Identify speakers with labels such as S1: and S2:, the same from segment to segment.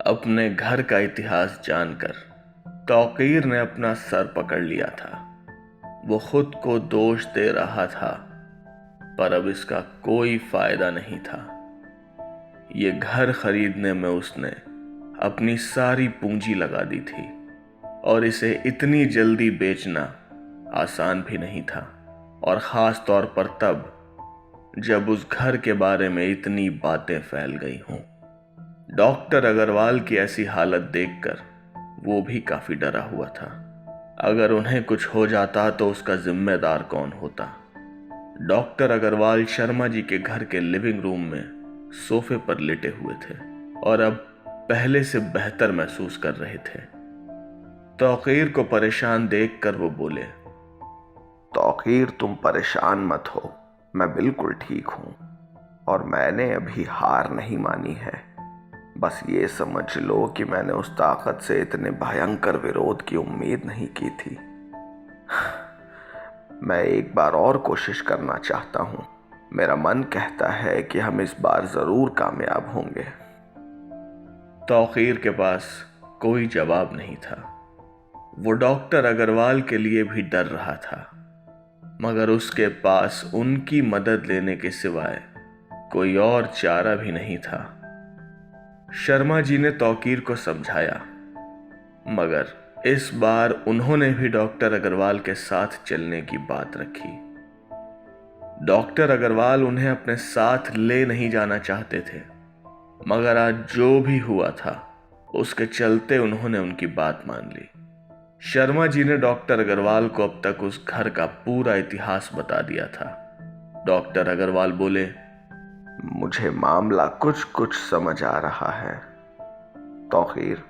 S1: अपने घर का इतिहास जानकर तौकीर ने अपना सर पकड़ लिया था। वो खुद को दोष दे रहा था, पर अब इसका कोई फायदा नहीं था। ये घर खरीदने में उसने अपनी सारी पूंजी लगा दी थी और इसे इतनी जल्दी बेचना आसान भी नहीं था, और ख़ास तौर पर तब जब उस घर के बारे में इतनी बातें फैल गई हों। डॉक्टर अग्रवाल की ऐसी हालत देखकर वो भी काफ़ी डरा हुआ था। अगर उन्हें कुछ हो जाता तो उसका जिम्मेदार कौन होता। डॉक्टर अग्रवाल शर्मा जी के घर के लिविंग रूम में सोफे पर लेटे हुए थे और अब पहले से बेहतर महसूस कर रहे थे। तौकीर को परेशान देखकर वो बोले,
S2: तौकीर, तुम परेशान मत हो, मैं बिल्कुल ठीक हूं और मैंने अभी हार नहीं मानी है। बस ये समझ लो कि मैंने उस ताकत से इतने भयंकर विरोध की उम्मीद नहीं की थी। मैं एक बार और कोशिश करना चाहता हूं। मेरा मन कहता है कि हम इस बार जरूर कामयाब होंगे।
S1: तौकीर के पास कोई जवाब नहीं था। वो डॉक्टर अग्रवाल के लिए भी डर रहा था, मगर उसके पास उनकी मदद लेने के सिवाय कोई और चारा भी नहीं था। शर्मा जी ने तौकीर को समझाया, मगर इस बार उन्होंने भी डॉक्टर अग्रवाल के साथ चलने की बात रखी। डॉक्टर अग्रवाल उन्हें अपने साथ ले नहीं जाना चाहते थे, मगर आज जो भी हुआ था उसके चलते उन्होंने उनकी बात मान ली। शर्मा जी ने डॉक्टर अग्रवाल को अब तक उस घर का पूरा इतिहास बता दिया था। डॉक्टर अग्रवाल बोले,
S2: मुझे मामला कुछ कुछ समझ आ रहा है। तौकीर,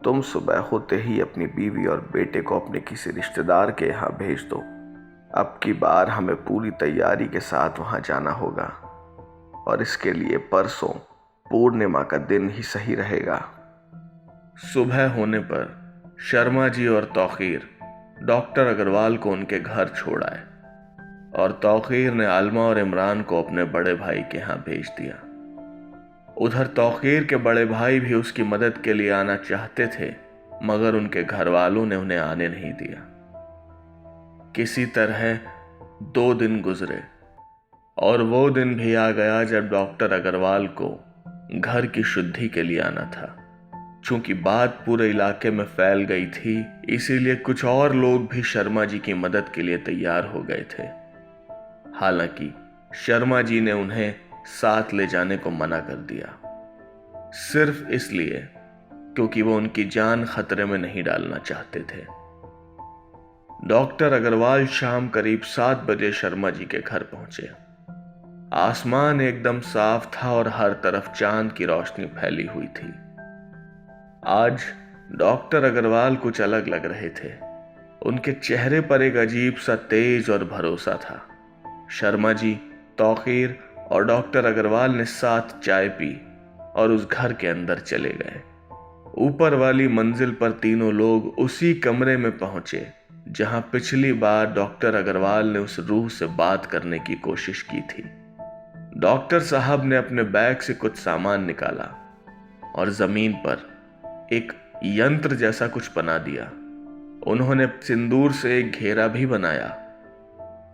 S2: तुम सुबह होते ही अपनी बीवी और बेटे को अपने किसी रिश्तेदार के यहाँ भेज दो। अब की बार हमें पूरी तैयारी के साथ वहाँ जाना होगा और इसके लिए परसों पूर्णिमा का दिन ही सही रहेगा।
S1: सुबह होने पर शर्मा जी और तौकीर डॉक्टर अग्रवाल को उनके घर छोड़ आए और तौकीर ने आलमा और इमरान को अपने बड़े भाई के यहाँ भेज दिया। उधर तौकीर के बड़े भाई भी उसकी मदद के लिए आना चाहते थे, मगर उनके घर वालों ने उन्हें आने नहीं दिया। किसी तरह 2 दिन गुजरे और वो दिन भी आ गया जब डॉक्टर अग्रवाल को घर की शुद्धि के लिए आना था। चूंकि बात पूरे इलाके में फैल गई थी, इसीलिए कुछ और लोग भी शर्मा जी की मदद के लिए तैयार हो गए थे। हालांकि शर्मा जी ने उन्हें साथ ले जाने को मना कर दिया, सिर्फ इसलिए क्योंकि वो उनकी जान खतरे में नहीं डालना चाहते थे। डॉक्टर अग्रवाल शाम करीब 7 बजे शर्मा जी के घर पहुंचे। आसमान एकदम साफ था और हर तरफ चांद की रोशनी फैली हुई थी। आज डॉक्टर अग्रवाल कुछ अलग लग रहे थे। उनके चेहरे पर एक अजीब सा तेज और भरोसा था। शर्मा जी, तौकीर और डॉक्टर अग्रवाल ने साथ चाय पी और उस घर के अंदर चले गए। ऊपर वाली मंजिल पर तीनों लोग उसी कमरे में पहुंचे जहां पिछली बार डॉक्टर अग्रवाल ने उस रूह से बात करने की कोशिश की थी। डॉक्टर साहब ने अपने बैग से कुछ सामान निकाला और जमीन पर एक यंत्र जैसा कुछ बना दिया। उन्होंने सिंदूर से एक घेरा भी बनाया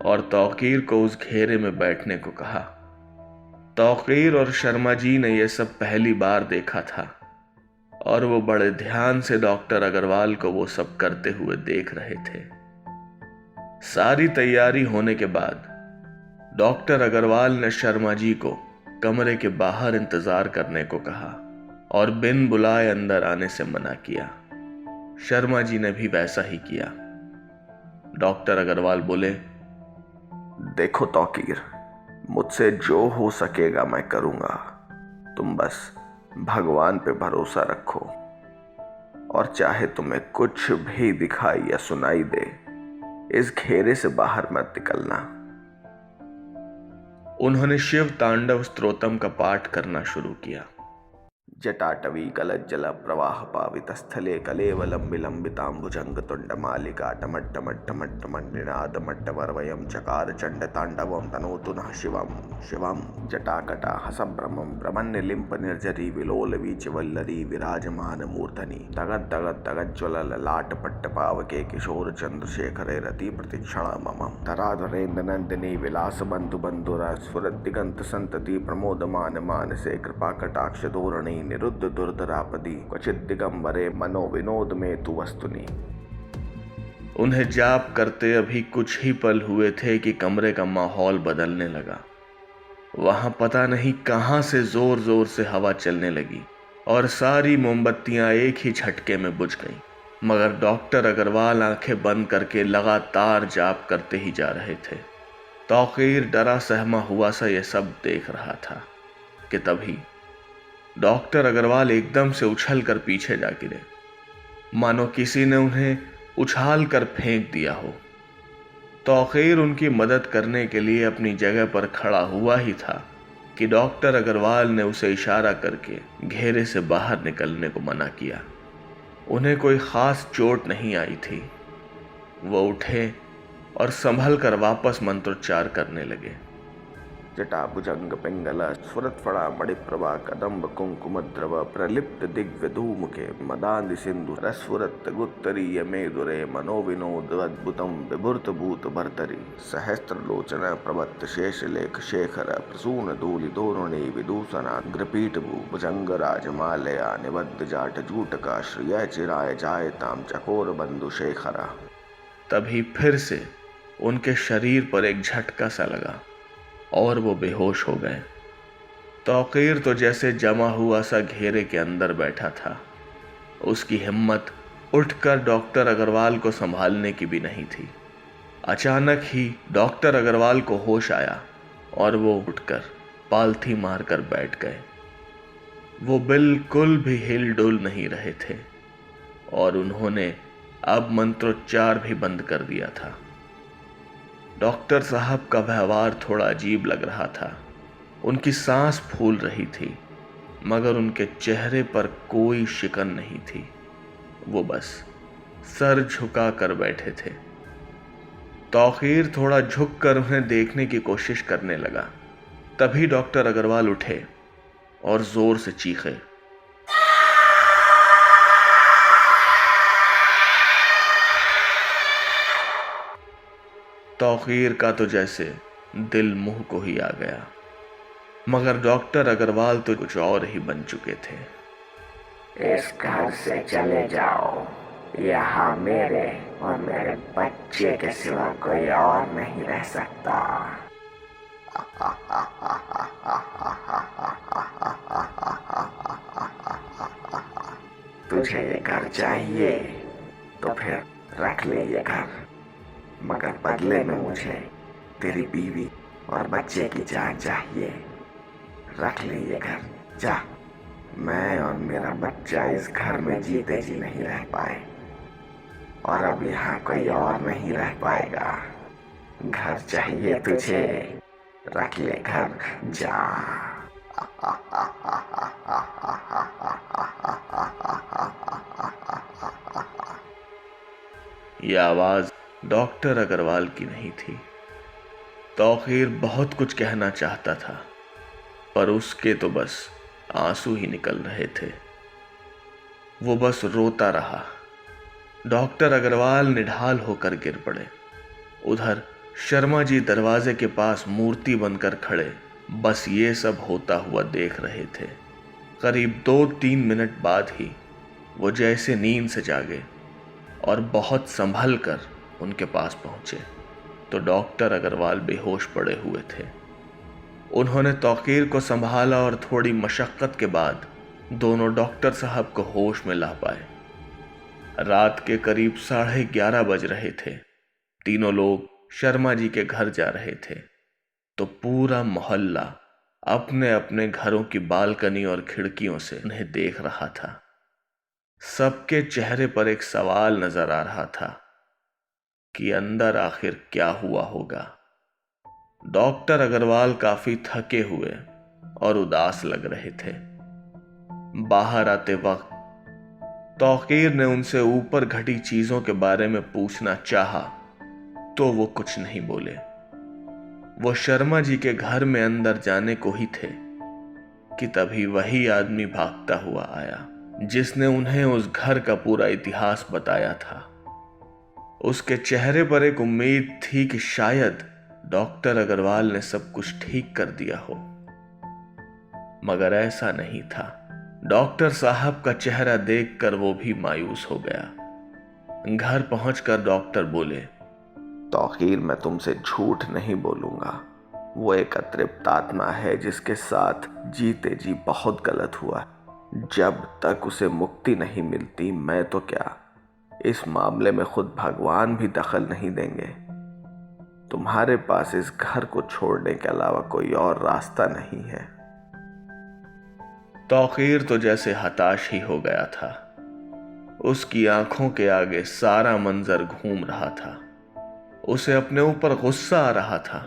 S1: और तौकीर को उस घेरे में बैठने को कहा। तौकीर और शर्मा जी ने यह सब पहली बार देखा था और वो बड़े ध्यान से डॉक्टर अग्रवाल को वो सब करते हुए देख रहे थे। सारी तैयारी होने के बाद डॉक्टर अग्रवाल ने शर्मा जी को कमरे के बाहर इंतजार करने को कहा और बिन बुलाए अंदर आने से मना किया। शर्मा जी ने भी वैसा ही किया। डॉक्टर अग्रवाल बोले,
S2: देखो तौकीर, मुझसे जो हो सकेगा मैं करूंगा। तुम बस भगवान पे भरोसा रखो और चाहे तुम्हें कुछ भी दिखाई या सुनाई दे, इस घेरे से बाहर मत निकलना।
S1: उन्होंने शिव तांडव स्तोत्रम का पाठ करना शुरू किया।
S2: जटाटवी कलज्जल प्रवाह पावित स्थले कलेवलम विलंबितांबुजंग तुंडमालिका टमट्टमट्टमट्टमट्टमट्टमट्टवर्वयं चकार चंड तांडवं तनोतु नः शिवं शिवं जटाकटा हसभ्रमं भ्रमन्निलिम्प निर्जरी विलोल वीचवल्लरी विराजमान मूर्धनि तगद तगद तगज्ज्वल ललाट पट्टपावके किशोर चंद्रशेखरे रति प्रतिक्षण मम धराधरेन्द्र नंदिनी विलास बंधु बंधुर स्फुरद दिगंत संतति प्रमोदमान मानसे कृपा कटाक्ष धोरणी निरुद्ध दुर्धरापदी क्वचित दिगंबरे मनो विनोद में तु वस्तुनि।
S1: उन्हें जाप करते अभी कुछ ही पल हुए थे कि कमरे का माहौल बदलने लगा। वहां पता नहीं कहां से जोर जोर से हवा चलने लगी और सारी मोमबत्तियां एक ही झटके में बुझ गईं। मगर डॉक्टर अग्रवाल आंखें बंद करके लगातार जाप करते ही जा रहे थे। तौकीर डरा सहमा हुआ सा यह सब देख रहा था कि तभी डॉक्टर अग्रवाल एकदम से उछल कर पीछे जा गिरे, मानो किसी ने उन्हें उछाल कर फेंक दिया हो। तौकीर उनकी मदद करने के लिए अपनी जगह पर खड़ा हुआ ही था कि डॉक्टर अग्रवाल ने उसे इशारा करके घेरे से बाहर निकलने को मना किया। उन्हें कोई खास चोट नहीं आई थी। वो उठे और संभल कर वापस मंत्रोच्चार करने लगे।
S2: जटाभुजंग पिंगल स्फुरत फड़ा मणिप्रभा कदम्ब कुंकुम द्रव प्रलिप्त दिग्व्य धूमुखे मदांधि सिंधु रस्फुरत गुत्तरीय मेदुरे मनोविनोद अद्भुतम विभूत भूत भर्तरी सहस्त्र लोचन प्रभत्त शेषलेख शेखर प्रसून धूलि धोरणी विदूषणा ग्रपीठ भुजंग राजमालया निबद्ध जाट जूटका श्रिय चिराय जायताम चकोर बंधु शेखरा।
S1: तभी फिर से उनके शरीर पर एक झटका सा लगा और वो बेहोश हो गए। तौकीर तो जैसे जमा हुआ सा घेरे के अंदर बैठा था। उसकी हिम्मत उठकर डॉक्टर अग्रवाल को संभालने की भी नहीं थी। अचानक ही डॉक्टर अग्रवाल को होश आया और वो उठकर पालथी मारकर बैठ गए। वो बिल्कुल भी हिलडुल नहीं रहे थे और उन्होंने अब मंत्रोच्चार भी बंद कर दिया था। डॉक्टर साहब का व्यवहार थोड़ा अजीब लग रहा था। उनकी सांस फूल रही थी मगर उनके चेहरे पर कोई शिकन नहीं थी। वो बस सर झुका कर बैठे थे। तौकीर थोड़ा झुक कर उन्हें देखने की कोशिश करने लगा। तभी डॉक्टर अग्रवाल उठे और जोर से चीखे। तौकीर का तो जैसे दिल मुंह को ही आ गया। मगर डॉक्टर अग्रवाल तो कुछ और ही बन चुके थे।
S3: इस घर से चले जाओ, यहाँ मेरे और मेरे बच्चे के सिवा कोई और नहीं रह सकता। तुझे ये घर चाहिए तो फिर रख ले ये घर, मगर बदले में मुझे तेरी बीवी और बच्चे की जान चाहिए। रख ले ये घर, जा। मैं और मेरा बच्चा इस घर में जीते जी नहीं रह पाए और अब यहाँ कोई और नहीं रह पाएगा। घर चाहिए तुझे, रख ले घर, जा।
S1: यह आवाज डॉक्टर अग्रवाल की नहीं थी। तौकीर बहुत कुछ कहना चाहता था पर उसके तो बस आंसू ही निकल रहे थे। वो बस रोता रहा। डॉक्टर अग्रवाल निढाल होकर गिर पड़े। उधर शर्मा जी दरवाजे के पास मूर्ति बनकर खड़े बस ये सब होता हुआ देख रहे थे। करीब 2-3 मिनट बाद ही वो जैसे नींद से जागे और बहुत संभल कर उनके पास पहुंचे तो डॉक्टर अग्रवाल बेहोश पड़े हुए थे। उन्होंने तौकीर को संभाला और थोड़ी मशक्कत के बाद दोनों डॉक्टर साहब को होश में ला पाए। रात के करीब 11:30 बज रहे थे। तीनों लोग शर्मा जी के घर जा रहे थे तो पूरा मोहल्ला अपने अपने घरों की बालकनी और खिड़कियों से उन्हें देख रहा था। सबके चेहरे पर एक सवाल नजर आ रहा था कि अंदर आखिर क्या हुआ होगा। डॉक्टर अग्रवाल काफी थके हुए और उदास लग रहे थे। बाहर आते वक्त तौकीर ने उनसे ऊपर घटी चीजों के बारे में पूछना चाहा तो वो कुछ नहीं बोले। वो शर्मा जी के घर में अंदर जाने को ही थे कि तभी वही आदमी भागता हुआ आया जिसने उन्हें उस घर का पूरा इतिहास बताया था। उसके चेहरे पर एक उम्मीद थी कि शायद डॉक्टर अग्रवाल ने सब कुछ ठीक कर दिया हो, मगर ऐसा नहीं था। डॉक्टर साहब का चेहरा देखकर वो भी मायूस हो गया। घर पहुंचकर डॉक्टर बोले,
S2: तौकीर, मैं तुमसे झूठ नहीं बोलूंगा। वो एक अतृप्त आत्मा है जिसके साथ जीते जी बहुत गलत हुआ। जब तक उसे मुक्ति नहीं मिलती, मैं तो क्या, इस मामले में खुद भगवान भी दखल नहीं देंगे। तुम्हारे पास इस घर को छोड़ने के अलावा कोई और रास्ता नहीं है।
S1: तौकीर तो जैसे हताश ही हो गया था। उसकी आंखों के आगे सारा मंजर घूम रहा था। उसे अपने ऊपर गुस्सा आ रहा था।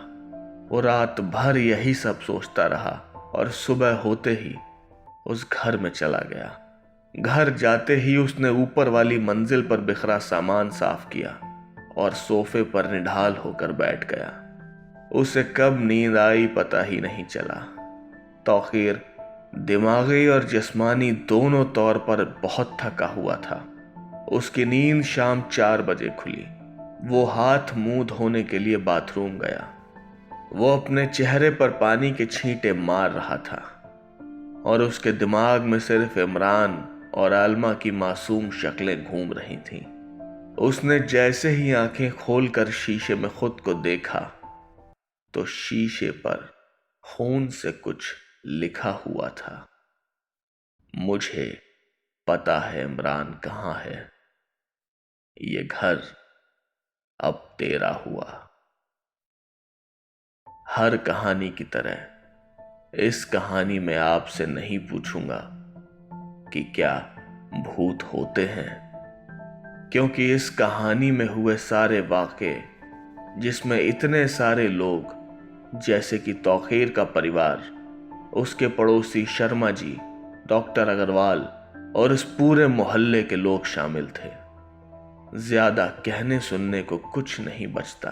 S1: वो रात भर यही सब सोचता रहा और सुबह होते ही उस घर में चला गया। घर जाते ही उसने ऊपर वाली मंजिल पर बिखरा सामान साफ किया और सोफे पर निढाल होकर बैठ गया। उसे कब नींद आई पता ही नहीं चला। तौकीर दिमागी और जिस्मानी दोनों तौर पर बहुत थका हुआ था। उसकी नींद शाम 4 बजे खुली। वो हाथ मुंह धोने के लिए बाथरूम गया। वो अपने चेहरे पर पानी के छींटे मार रहा था और उसके दिमाग में सिर्फ इमरान और आलमा की मासूम शक्लें घूम रही थीं। उसने जैसे ही आंखें खोलकर शीशे में खुद को देखा तो शीशे पर खून से कुछ लिखा हुआ था, मुझे पता है इमरान कहाँ है। ये घर अब तेरा हुआ। हर कहानी की तरह इस कहानी में आपसे नहीं पूछूंगा कि क्या भूत होते हैं, क्योंकि इस कहानी में हुए सारे वाक़े, जिसमें इतने सारे लोग जैसे कि तौकीर का परिवार, उसके पड़ोसी शर्मा जी, डॉक्टर अग्रवाल और इस पूरे मोहल्ले के लोग शामिल थे, ज्यादा कहने सुनने को कुछ नहीं बचता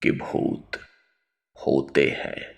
S1: कि भूत होते हैं।